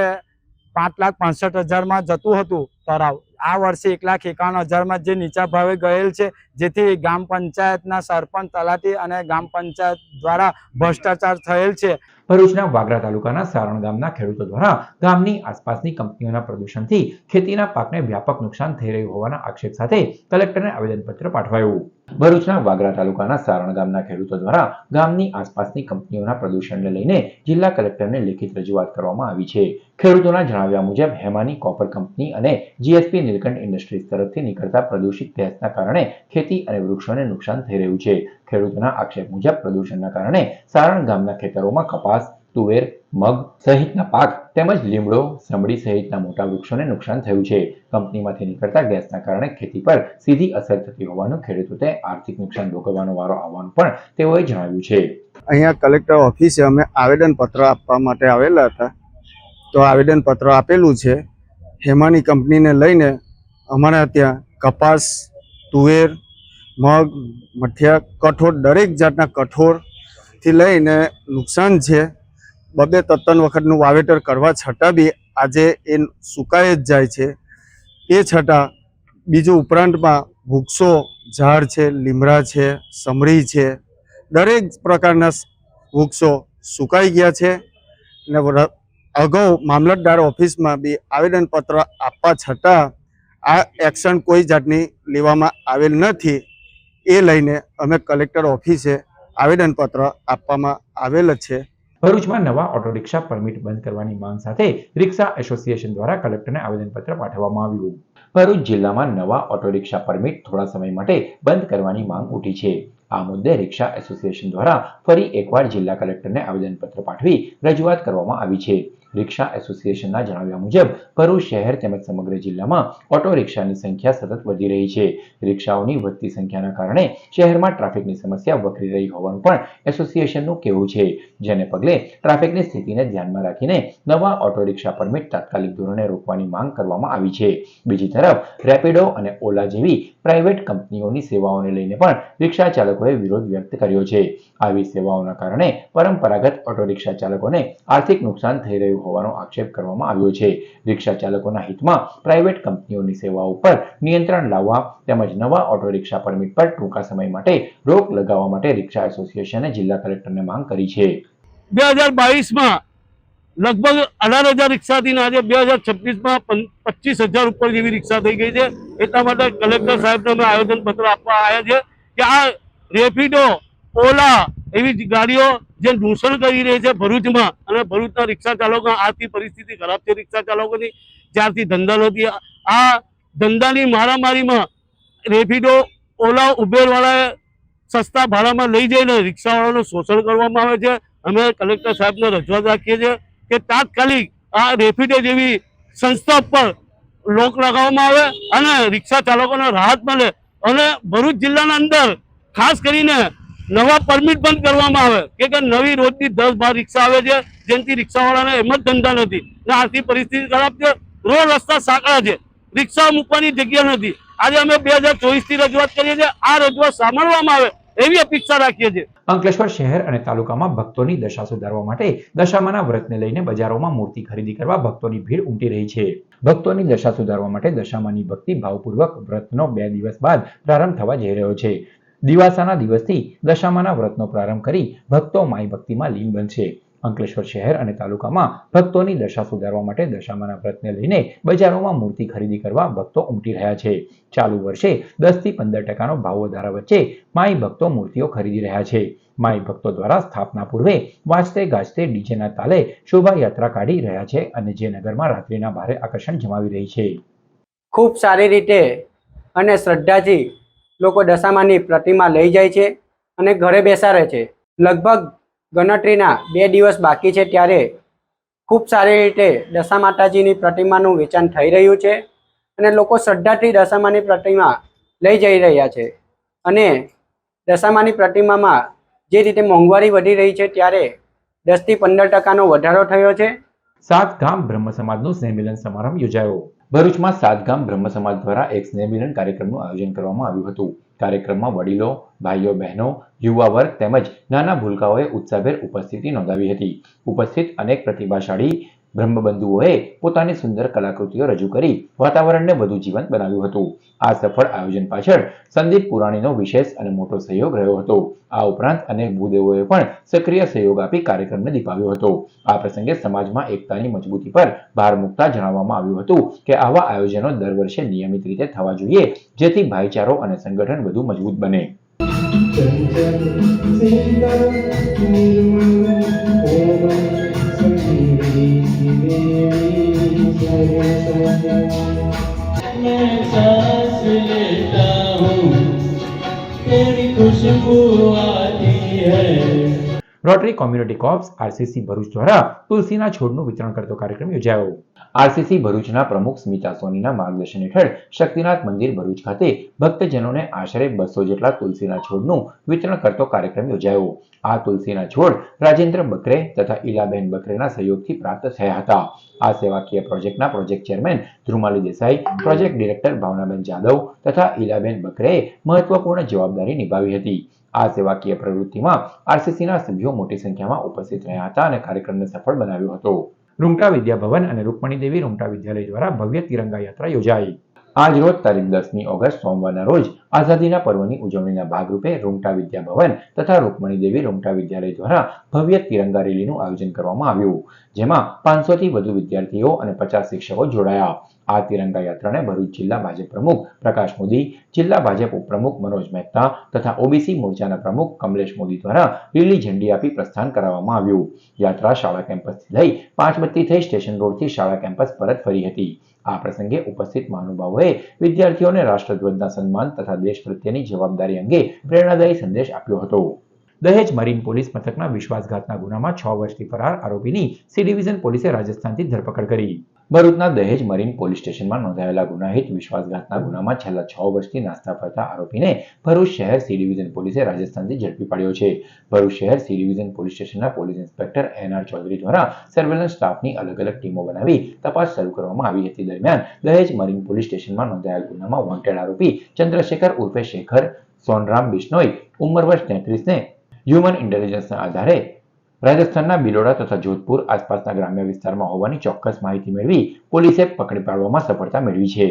5,65,000 જતું હતું તળાવ. આ વર્ષે 1,51,000 જે નીચા ભાવે ગયેલ છે, જેથી ગામ પંચાયતના સરપંચ, તલાટી અને ગામ પંચાયત દ્વારા ભ્રષ્ટાચાર થયેલ છે. ભરૂચના વાગરા તાલુકાના સારણ ગામના ખેડૂતો દ્વારા ગામની આસપાસની કંપનીઓના પ્રદૂષણથી ખેતીના પાકને વ્યાપક નુકસાન થઈ રહ્યું હોવાના આક્ષેપ સાથે કલેક્ટરને આવેદનપત્ર પાઠવાયું. ભરૂચના વાગરા તાલુકાના સારણ ગામના ખેડૂતો દ્વારા ગામની આસપાસની કંપનીઓના પ્રદૂષણને લઈને જિલ્લા કલેક્ટરને લેખિત રજૂઆત કરવામાં આવી છે. ખેડૂતોના જણાવ્યા મુજબ હેમાની કોપર કંપની અને જીએસપી નીલકંઠ ઇન્ડસ્ટ્રીઝ તરફથી નીકળતા પ્રદૂષિત ગેસના કારણે ખેતી અને વૃક્ષોને નુકસાન થઈ રહ્યું છે. ખેડૂતોના આક્ષેપ મુજબ પ્રદૂષણના કારણે સારણ ગામના ખેતરોમાં કપાસ, તુવેર, મગ સહિતના પાક તેમજ લીમડો, સમડી સહિતના મોટા વૃક્ષોને નુકસાન થયું છે. કંપનીમાંથી નીકળતા ગેસના કારણે ખેતી પર સીધી અસર થતી હોવાનું ખેડૂતોને આર્થિક નુકસાન ભોગવવાનો વારો આવવાનું પણ તેઓએ જણાવ્યું છે. અહીંયા કલેક્ટર ઓફિસે અમે આવેદનપત્ર આપવા માટે આવેલા હતા. તો આવેદનપત્ર આપેલું છે. હેમાની કંપનીને લઈને અમારા ત્યાં કપાસ, તુવેર, મગ, મઠિયા, કઠોળ, દરેક જાતના કઠોળથી લઈને નુકસાન છે. 2-3 વખતનું વાવેતર કરવા છતાં બી આજે એ સુકાઈ જ જાય છે. એ છતાં બીજું ઉપરાંતમાં વૃક્ષો ઝાડ છે, લીમડા છે, સમરી છે, દરેક પ્રકારના વૃક્ષો સુકાઈ ગયા છે ને અગાઉ મામલતદાર ઓફિસમાં બી આવેદનપત્ર આપવા છતાં આ એક્શન કોઈ જાતની લેવામાં આવેલ નથી. એ લઈને અમે કલેક્ટર ઓફિસે આવેદનપત્ર આપવામાં આવેલ છે. ભરૂચમાં નવા ઓટો રિક્ષા પરમિટ બંધ કરવાની માંગ સાથે રિક્ષા એસોસિએશન દ્વારા કલેક્ટરને આવેદનપત્ર પાઠવવામાં આવ્યું. ભરૂચ જિલ્લામાં નવા ઓટો રિક્ષા પરમિટ થોડા સમય માટે બંધ કરવાની માંગ ઉઠી છે. આ મુદ્દે રિક્ષા એસોસિએશન દ્વારા ફરી એકવાર જિલ્લા કલેક્ટરને આવેદનપત્ર પાઠવી રજૂઆત કરવામાં આવી છે. રિક્ષા એસોસિએશનના જણાવ્યા મુજબ ભરૂચ શહેર તેમજ સમગ્ર જિલ્લામાં ઓટો રિક્ષાની સંખ્યા સતત વધી રહી છે. રિક્ષાઓની વધતી સંખ્યાના કારણે શહેરમાં ટ્રાફિકની સમસ્યા વકરી રહી હોવાનું પણ એસોસિએશનનું કહેવું છે, જેને પગલે ટ્રાફિકની સ્થિતિને ધ્યાનમાં રાખીને નવા ઓટો રિક્ષા પરમિટ તાત્કાલિક ધોરણે રોકવાની માંગ કરવામાં આવી છે. બીજી તરફ રેપિડો અને ઓલા જેવી પ્રાઇવેટ કંપનીઓની સેવાઓને લઈને પણ રિક્ષા ચાલકોએ વિરોધ વ્યક્ત કર્યો છે. આવી સેવાઓના કારણે પરંપરાગત ઓટો રિક્ષા ચાલકોને આર્થિક નુકસાન થઈ રહ્યું હોવાનો આક્ષેપ કરવામાં આવ્યો છે. રિક્ષા ચાલકોના હિતમાં પ્રાઇવેટ કંપનીઓની સેવાઓ પર નિયંત્રણ લાવવા તેમજ નવા ઓટો રિક્ષા પરમિટ પર ટૂંકા સમય માટે રોક લગાવવા માટે રિક્ષા એસોસિએશને જિલ્લા કલેક્ટરને માંગ કરી છે. 2022માં લગભગ 18,000 રિક્ષાથી આજે 2026માં 25,000 ઉપર જેવી રિક્ષા થઈ ગઈ છે. એટલા માટે કલેક્ટર સાહેબને અમે આવેદનપત્ર આપવા આવ્યા છે કે આ રેપિડો, ઓલા એવી ગાડીઓ જે દૂષણ કરી રહી છે ભરૂચમાં, અને ભરૂચના રિક્ષા ચાલકો આર્થિક પરિસ્થિતિ ખરાબ છે રિક્ષા ચાલકોની, જ્યારથી ધંધા નથી. આ ધંધાની મારામારીમાં રેપિડો, ઓલા, ઉબેરવાળાએ સસ્તા ભાડામાં લઈ જઈને રિક્ષાવાળાનું શોષણ કરવામાં આવે છે. અમે કલેક્ટર સાહેબને રજૂઆત રાખીએ છીએ કે તાત્કાલિક આ રેપિડો જેવી સંસ્થા પર રોક લગાવવામાં આવે અને રિક્ષા ચાલકોને રાહત મળે, અને ભરૂચ જિલ્લાના અંદર ખાસ કરીને નવા પરમિટ બંધ કરવામાં આવે કે નવી રોજની 10-12 રિક્ષા આવે છે, જેનાથી રિક્ષાવાળાને એમ જ ધંધા નથી ને આર્થિક પરિસ્થિતિ ખરાબ છે. રોડ રસ્તા સાંકડા છે, રિક્ષા મૂકવાની જગ્યા નથી. આજે અમે 2024થી રજૂઆત કરીએ છીએ. આ રજૂઆત સાંભળવામાં આવે એવી અપેક્ષા રાખીએ છીએ. અંકલેશ્વર શહેર અને તાલુકામાં ભક્તોની દશા સુધારવા માટે દશામાના વ્રતને લઈને બજારોમાં મૂર્તિ ખરીદી કરવા ભક્તોની ભીડ ઉમટી રહી છે. ભક્તોની દશા સુધારવા માટે દશામાની ભક્તિ ભાવપૂર્વક વ્રતનો 2 દિવસ બાદ પ્રારંભ થવા જઈ રહ્યો છે. દિવાસાના દિવસથી દશામાના વ્રતનો પ્રારંભ કરી ભક્તો માઈ ભક્તિમાં લીન બનશે. અંકલેશ્વર શહેર અને તાલુકામાં ભક્તોની દશા સુધારવા માટે દશામાના વ્રતને લઈને બજારોમાં મૂર્તિ ખરીદી કરવા ભક્તો ઉમટી રહ્યા છે. ચાલુ વર્ષે 10 થી 15% ભાવ વધારા વચ્ચે માઈ ભક્તો મૂર્તિઓ ખરીદી રહ્યા છે. માઈ ભક્તો દ્વારા સ્થાપના પૂર્વે વાજતે ગાજતે ડીજેના તાલે શોભાયાત્રા કાઢી રહ્યા છે અને જે નગરમાં રાત્રિના ભારે આકર્ષણ જમાવી રહી છે. ખૂબ સારી રીતે અને શ્રદ્ધાથી લોકો દશામાની પ્રતિમા લઈ જાય છે અને ઘરે બેસાડે છે. લગભગ ગણતરીના 2 દિવસ બાકી છે ત્યારે ખૂબ સારી રીતે દશા માતાજીની પ્રતિમાનું વેચાણ થઈ રહ્યું છે અને લોકો શ્રદ્ધાથી દશામાની પ્રતિમા લઈ જઈ રહ્યા છે. અને દશામાની પ્રતિમામાં જે રીતે મોંઘવારી વધી રહી છે ત્યારે 10 થી 15% વધારો થયો છે. સાતગામ બ્રહ્મ સમાજનું સ્નેહમિલન સમારંભ યોજાયો. ભરૂચમાં સાતગામ બ્રહ્મ સમાજ દ્વારા એક સ્નેહમિલન કાર્યક્રમનું આયોજન કરવામાં આવ્યું હતું. કાર્યક્રમમાં વડીલો, ભાઈઓ, બહેનો, યુવા વર્ગ તેમજ નાના ભૂલકાઓએ ઉત્સાહભેર ઉપસ્થિતિ નોંધાવી હતી. ઉપસ્થિત અનેક પ્રતિભાશાળી બ્રહ્મબંધુઓએ પોતાની સુંદર કલાકૃતિઓ રજૂ કરી વાતાવરણને વધુ જીવંત બનાવ્યું હતું. આ સફળ આયોજન પાછળ સંદીપ પુરાણીનો વિશેષ અને મોટો સહયોગ રહ્યો હતો. આ ઉપરાંત અનેક ભૂદેવોએ પણ સક્રિય સહયોગ આપી કાર્યક્રમને દીપાવ્યો હતો. આ પ્રસંગે સમાજમાં એકતાની મજબૂતી પર ભાર મૂકતા જણાવવામાં આવ્યું હતું કે આવા આયોજનો દર વર્ષે નિયમિત રીતે થવા જોઈએ, જેથી ભાઈચારો અને સંગઠન વધુ મજબૂત બને. Rotary community corps RCC Bharuch દ્વારા તુલસીના છોડનું વિતરણ કરતો કાર્યક્રમ યોજાયો. આરસીસી ભરૂચના પ્રમુખ સ્મિતા સોનીના માર્ગદર્શન હેઠળ શક્તિનાથ મંદિર ભરૂચ ખાતે ભક્તજનોને આશરે 200 જેટલા તુલસીના છોડનું વિતરણ કરતો કાર્યક્રમ યોજાયો. આ તુલસીના છોડ રાજેન્દ્ર બકરે તથા ઈલાબેન બકરેના સહયોગથી પ્રાપ્ત થયા હતા. આ સેવાકીય પ્રોજેક્ટના project chairman Dhrumali Desai, project director Bhavnaben Jadav તથા ઈલાબેન બકરેએ મહત્વપૂર્ણ જવાબદારી નિભાવી હતી. આ સેવાકીય પ્રવૃત્તિમાં આરસીસીના સભ્યો મોટી સંખ્યામાં ઉપસ્થિત રહ્યા હતા અને કાર્યક્રમને સફળ બનાવ્યો હતો. રૂંગટા વિદ્યાભવન અને રૂકમણી દેવી રૂંગટા વિદ્યાલય દ્વારા ભવ્ય તિરંગા યાત્રા યોજાઈ. આજ રોજ તારીખ 10મી ઓગસ્ટ સોમવારના રોજ આઝાદીના પર્વની ઉજવણીના ભાગરૂપે રૂંગટા વિદ્યાભવન તથા રૂકમણી દેવી રૂંગટા વિદ્યાલય દ્વારા ભવ્ય તિરંગા રેલીનું આયોજન કરવામાં આવ્યું, જેમાં 500થી વધુ વિદ્યાર્થીઓ અને 50 શિક્ષકો જોડાયા. આ તિરંગા યાત્રાને ભરૂચ જિલ્લા ભાજપ પ્રમુખ પ્રકાશ મોદી, જિલ્લા ભાજપ ઉપપ્રમુખ મનોજ મહેતા તથા ઓબીસી મોરચાના પ્રમુખ કમલેશ મોદી દ્વારા લીલી ઝંડી આપી પ્રસ્થાન કરાવવામાં આવ્યું. યાત્રા શાળા કેમ્પસથી લઈ 5 બત્તી થઈ સ્ટેશન રોડથી શાળા કેમ્પસ પરત ફરી હતી. આ પ્રસંગે ઉપસ્થિત મહાનુભાવોએ વિદ્યાર્થીઓને રાષ્ટ્રધ્વજના સન્માન તથા દેશ પ્રત્યેની જવાબદારી અંગે પ્રેરણાદાયી સંદેશ આપ્યો હતો. દહેજ મરીન પોલીસ મથકના વિશ્વાસઘાતના ગુનામાં 6 વર્ષથી ફરાર આરોપીની સી ડિવિઝન પોલીસે રાજસ્થાનથી ધરપકડ કરી. ભરૂચના દહેજ મરીન પોલીસ સ્ટેશનમાં નોંધાયેલા ગુનાહિત વિશ્વાસઘાતના ગુનામાં છેલ્લા 6 વર્ષથી નાસ્તા ફરતા આરોપીને ભરૂચ શહેર સી ડિવિઝન પોલીસે રાજસ્થાનથી ઝડપી પાડ્યો છે. ભરૂચ શહેર સી ડિવિઝન પોલીસ સ્ટેશનના પોલીસ ઇન્સ્પેક્ટર એન.આર. ચૌધરી દ્વારા સર્વેલન્સ સ્ટાફની અલગ અલગ ટીમો બનાવી તપાસ શરૂ કરવામાં આવી હતી. દરમિયાન દહેજ મરીન પોલીસ સ્ટેશનમાં નોંધાયેલ ગુનામાં વોન્ટેડ આરોપી ચંદ્રશેખર ઉર્ફે શેખર સોનરામ બિશ્નોઈ ઉંમર વર્ષ 33ને હ્યુમન ઇન્ટેલિજન્સના આધારે રાજસ્થાનના બિલોડા તથા જોધપુર આસપાસના ગ્રામ્ય વિસ્તારમાં હોવાની ચોક્કસ માહિતી મેળવી પોલીસે પકડી પાડવામાં સફળતા મેળવી છે.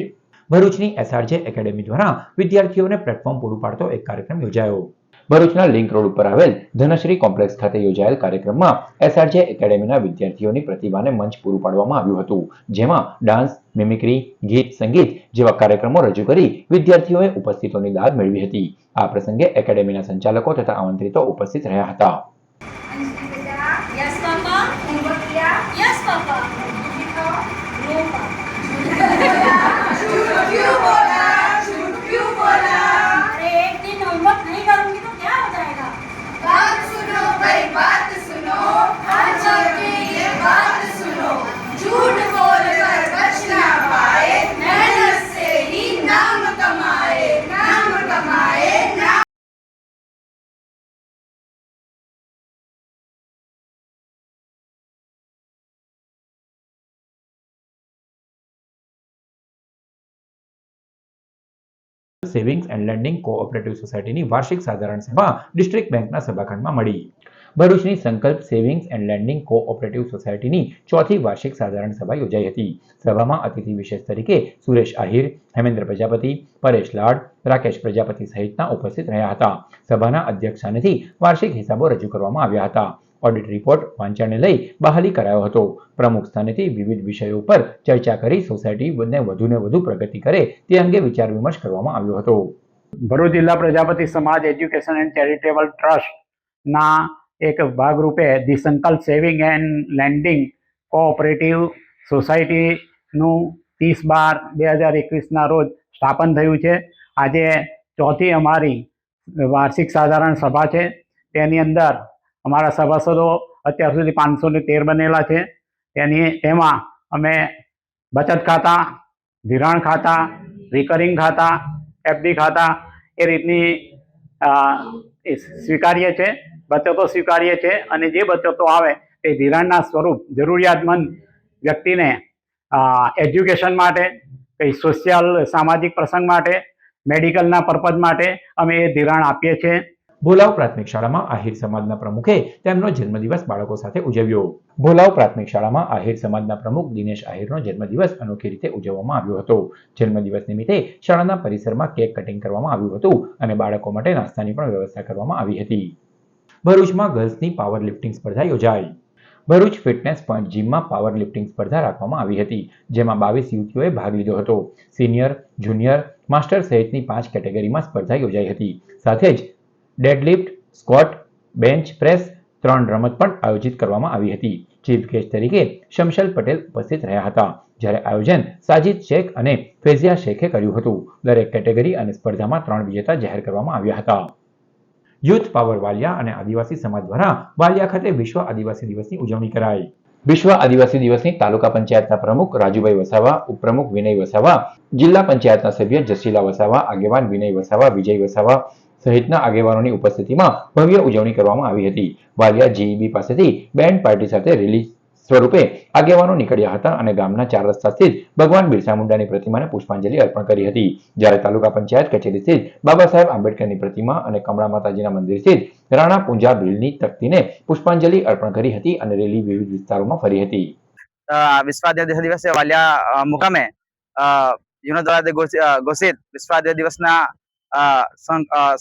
ભરૂચની એસઆરજે એકેડેમી દ્વારા વિદ્યાર્થીઓને પ્લેટફોર્મ પૂરું પાડતો એક કાર્યક્રમ યોજાયો. ભરૂચના લિંક રોડ ઉપર આવેલ ધનશ્રી કોમ્પ્લેક્સ ખાતે યોજાયેલ કાર્યક્રમમાં એસઆરજે એકેડેમીના વિદ્યાર્થીઓની પ્રતિભાને મંચ પૂરું પાડવામાં આવ્યું હતું, જેમાં ડાન્સ, મિમિક્રી, ગીત, સંગીત જેવા કાર્યક્રમો રજૂ કરી વિદ્યાર્થીઓએ ઉપસ્થિતોની દાદ મેળવી હતી. આ પ્રસંગે એકેડેમીના સંચાલકો તથા આમંત્રિતો ઉપસ્થિત રહ્યા હતા. Yes, Papa. Homework kiya? Yes, Papa. No, Papa. झूठ क्यों बोला? अरे एक दिन होमवर्क नहीं करूंगी तो क्या हो जाएगा? बात सुनो भाई, बात सुनो. आज की ये बात सुनो. झूठ बोलकर बच ना पाए, मेहनत से ही नाम कमाए. સેવિંગ્સ એન્ડ લેન્ડિંગ કોઓપરેટિવ સોસાયટીની વાર્ષિક સાધારણ સભા ડિસ્ટ્રિક્ટ બેંકના સભાખંડમાં મળી. ભરૂચની સંકલ્પ સેવિંગ્સ એન્ડ લેન્ડિંગ કોઓપરેટિવ સોસાયટીની 4થી વાર્ષિક સાધારણ સભા યોજાઈ હતી. સભામાં અતિથિ વિશેષ તરીકે સુરેશ આહિર, હેમેન્દ્ર પ્રજાપતિ, પરેશ લાડ, રાકેશ પ્રજાપતિ સહિતના ઉપસ્થિત રહ્યા હતા. સભાના અધ્યક્ષ સ્થાનેથી વાર્ષિક હિસાબો રજૂ કરવામાં આવ્યા હતા. ઓડિટ રિપોર્ટ વાંચનને લઈ બહાલી કરાયો હતો. પ્રમુખ સ્થાનેથી વિવિધ વિષયો પર ચર્ચા કરી સોસાયટીને વધુને વધુ પ્રગતિ કરે તે અંગે વિચાર વિમર્શ કરવામાં આવ્યો હતો. ભરૂચ જિલ્લા પ્રજાપતિ સમાજ એજ્યુકેશન એન્ડ ચેરિટેબલ ટ્રસ્ટના એક ભાગરૂપે ધી સંકલ્પ સેવિંગ એન્ડ લેન્ડિંગ કોઓપરેટિવ સોસાયટીનું 30/12/2021ના રોજ સ્થાપન થયું છે. આજે 4થી અમારી વાર્ષિક સાધારણ સભા છે. તેની અંદર અમારા સભાસદો અત્યાર સુધી 513 બનેલા છે. તેમાં અમે બચત ખાતા, ધિરાણ ખાતા, રિકરિંગ ખાતા, એફડી ખાતા એ રીતની સ્વીકારીએ છે, બચતો સ્વીકારીએ છે. અને જે બચતો આવે તે ધિરાણના સ્વરૂપ જરૂરિયાતમંદ વ્યક્તિને એજ્યુકેશન માટે, કંઈ સોશિયલ સામાજિક પ્રસંગ માટે, મેડિકલના પર્પઝ માટે અમે એ ધિરાણ આપીએ છીએ. ભોલાવ પ્રાથમિક શાળામાં આહિર સમાજના પ્રમુખે તેમનો જન્મદિવસ બાળકો સાથે ઉજવ્યો. ભોલાવ પ્રાથમિક શાળામાં આહિર સમાજના પ્રમુખ દિનેશ આહિરનો જન્મદિવસ અનોખી રીતે ઉજવવામાં આવ્યો હતો. જન્મદિવસ નિમિત્તે શાળાના પરિસરમાં કેક કટિંગ કરવામાં આવ્યું હતું અને બાળકો માટે નાસ્તાની પણ વ્યવસ્થા કરવામાં આવી હતી. ભરૂચમાં ગર્લ્સની પાવર લિફ્ટિંગ સ્પર્ધા યોજાઈ. ભરૂચ ફિટનેસ પોઈન્ટ જીમમાં પાવર લિફ્ટિંગ સ્પર્ધા રાખવામાં આવી હતી, જેમાં 22 યુવતીઓએ ભાગ લીધો હતો. સિનિયર, જુનિયર, માસ્ટર સહિતની 5 કેટેગરીમાં સ્પર્ધા યોજાઈ હતી. સાથે જ ડેડલિફ્ટ, સ્ક્વોટ, બેન્ચ પ્રેસ 3 રમત પણ આયોજિત કરવામાં આવી હતી. ચીફ ગેસ્ટ તરીકે શમશલ પટેલ ઉપસ્થિત રહ્યા હતા, જ્યારે આયોજન સાજિદ શેખ અને ફેઝિયા શેખે કર્યું હતું. દરેક કેટેગરી અને સ્પર્ધામાં 3 વિજેતા જાહેર કરવામાં આવ્યા હતા. યુથ પાવર વાલિયા અને આદિવાસી સમાજ દ્વારા વાલિયા ખાતે વિશ્વ આદિવાસી દિવસની ઉજવણી કરાઈ. વિશ્વ આદિવાસી દિવસની તાલુકા પંચાયતના પ્રમુખ રાજુભાઈ વસાવા, ઉપપ્રમુખ વિનય વસાવા, જિલ્લા પંચાયતના સભ્ય જસીલા વસાવા, આગેવાન વિનય વસાવા, વિજય વસાવા સહિતના આગેવાનોની ઉપસ્થિતિમાં ભવ્ય ઉજવણી કરવામાં આવી હતી. વાલિયા જીઈબી પાસેથી બેન્ડ પાર્ટી સાથે રેલી સ્વરૂપે આગેવાનો નીકળ્યા હતા અને ગામના 4 રસ્તા સ્થિત ભગવાન બિરસા મુંડાની પ્રતિમાને પુષ્પાંજલિ અર્પણ કરી હતી. જ્યારે તાલુકા પંચાયત કચેરી સ્થિત બાબા સાહેબ આંબેડકરની પ્રતિમા અને કમળા માતાજીના મંદિર સ્થિત રાણા પૂંજા ભીલની તકતીને પુષ્પાંજલિ અર્પણ કરી હતી અને રેલી વિવિધ વિસ્તારોમાં ફરી હતી. વિશ્વ આદિવાસી દિવસે વાલિયા મુકામે યુનો દ્વારા ઘોષિત વિશ્વ આદિવાસી દિવસના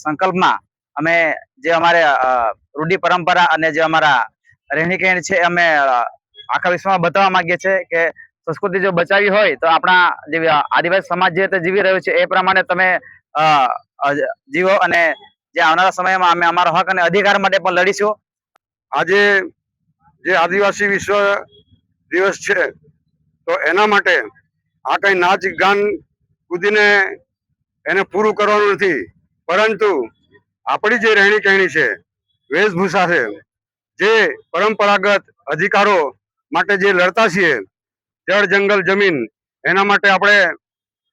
સંકલ્પમાં અમે જે અમારે રૂઢિ પરંપરા અને જે અમારા રહેણી કહેણી છે અમે આખા વિશ્વમાં બતાવવા માંગીએ છીએ કે સંસ્કૃતિ જો બચાવી હોય તો આપણા જે આદિવાસી સમાજ જે રીતે જીવી રહ્યો છે એ પ્રમાણે તમે જીવો અને જે આવનારા સમયમાં અમે અમારો હક અને અધિકાર માટે પણ લડીશું. આજે જે આદિવાસી વિશ્વ દિવસ છે તો એના માટે આ કઈ નાચ ગાન કૂદીને એને પૂરું કરવાનું નથી, પરંતુ આપણી જે રહેણી કહેણી છે, વેશભૂષા છે, જે પરંપરાગત અધિકારો માટે જે લડતા છીએ, જળ જંગલ જમીન, એના માટે આપણે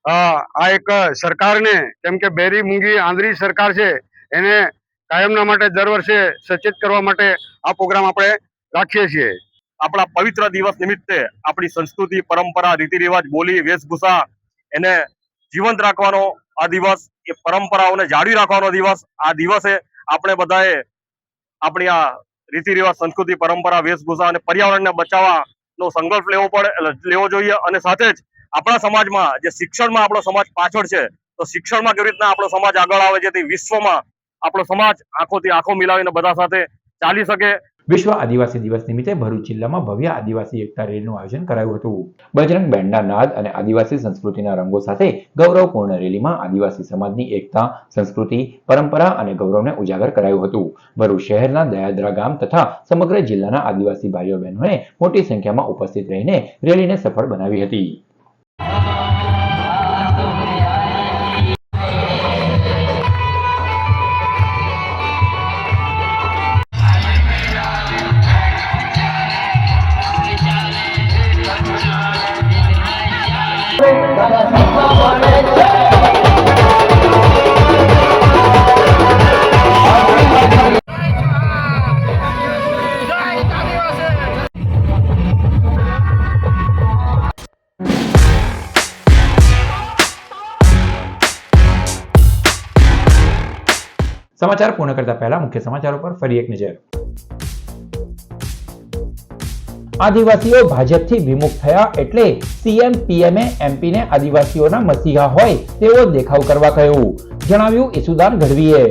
આ એક સરકારને, કેમ કે બેરી મૂંગી આંધળી સરકાર છે, એને કાયમના માટે દર વર્ષે સચેત કરવા માટે આ પ્રોગ્રામ આપણે રાખીએ છીએ. આપણા પવિત્ર દિવસ નિમિત્તે આપણી સંસ્કૃતિ, પરંપરા, રીતિ રિવાજ, બોલી, વેશભૂષા એને જીવંત રાખવાનો આ દિવસ, એ પરંપરાઓને જાળવી રાખવાનો દિવસ. આ દિવસે આપણે બધાએ આપણી આ રીતિ રિવાજ, સંસ્કૃતિ, પરંપરા, વેશભૂષા અને પર્યાવરણને બચાવવાનો સંકલ્પ લેવો જોઈએ. અને સાથે જ આપણા સમાજમાં જે શિક્ષણમાં આપણો સમાજ પાછળ છે, તો શિક્ષણમાં કેવી રીતના આપણો સમાજ આગળ આવે જેથી વિશ્વમાં આપણો સમાજ આંખોથી આંખો મિલાવીને બધા સાથે ચાલી શકે. વિશ્વ આદિવાસી દિવસ નિમિત્તે ભરૂચ જિલ્લામાં ભવ્ય આદિવાસી એકતા રેલીનું આયોજન કરાયું હતું. બજરંગ બેન્ડના નાદ અને આદિવાસી સંસ્કૃતિના રંગો સાથે ગૌરવપૂર્ણ રેલીમાં આદિવાસી સમાજની એકતા, સંસ્કૃતિ, પરંપરા અને ગૌરવને ઉજાગર કરાયું હતું. ભરૂચ શહેરના દયાદરા ગામ તથા સમગ્ર જિલ્લાના આદિવાસી ભાઈઓ બહેનોએ મોટી સંખ્યામાં ઉપસ્થિત રહીને રેલીને સફળ બનાવી હતી. સમાચાર પૂર્ણ કરતા પહેલા મુખ્ય સમાચારો પર ફરી એક નજર. આદિવાસીઓ ભાજપથી વિમુખ થયા એટલે સીએમ પીએમએ એમપીને આદિવાસીઓના મસીહા હોય તેવો દેખાવ કરવા કહ્યું, જણાવ્યું ઈસુદાન ગઢવીએ.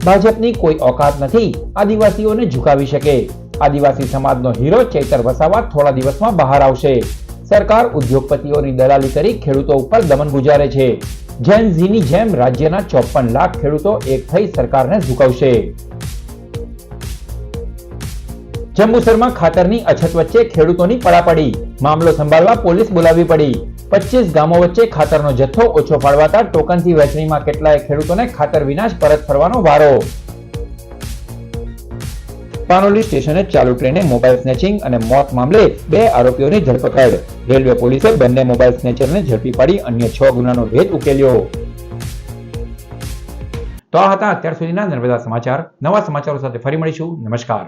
ભાજપની કોઈ ઓકાત નથી આદિવાસીઓને ઝુકાવી શકે. આદિવાસી સમાજનો હીરો ચૈતર વસાવા થોડા દિવસમાં બહાર આવશે. સરકાર ઉદ્યોગપતિઓની દલાલી કરી ખેડૂતો ઉપર દમન ગુજારે છે. જેન ઝીની જેમ રાજ્યના 54 લાખ ખેડૂતો એક થઈ સરકારને ઝુકાવશે. જંબુસરમાં ખાતરની અછત વચ્ચે ખેડૂતોની પડાપડી, મામલો સંભાળવા પોલીસ બોલાવવી પડી. 25 ગામો વચ્ચે ખાતરનો જથ્થો ઓછો ફાળવાતા ટોકનથી વહેંચણીમાં કેટલાય ખેડૂતોને ખાતર વિના જ પરત ફરવાનો વારો. પાનોલી સ્ટેશને ચાલુ ટ્રેને મોબાઈલ સ્નેચિંગ અને મોત મામલે 2 આરોપીઓની ધરપકડ. રેલવે પોલીસે બંને મોબાઈલ સ્નેચરને ઝડપી પાડી અન્ય 6 ગુનાનો ભેદ ઉકેલ્યો. તો આ હતા અત્યાર સુધીના નર્મદા સમાચાર. નવા સમાચારો સાથે ફરી મળીશું. નમસ્કાર.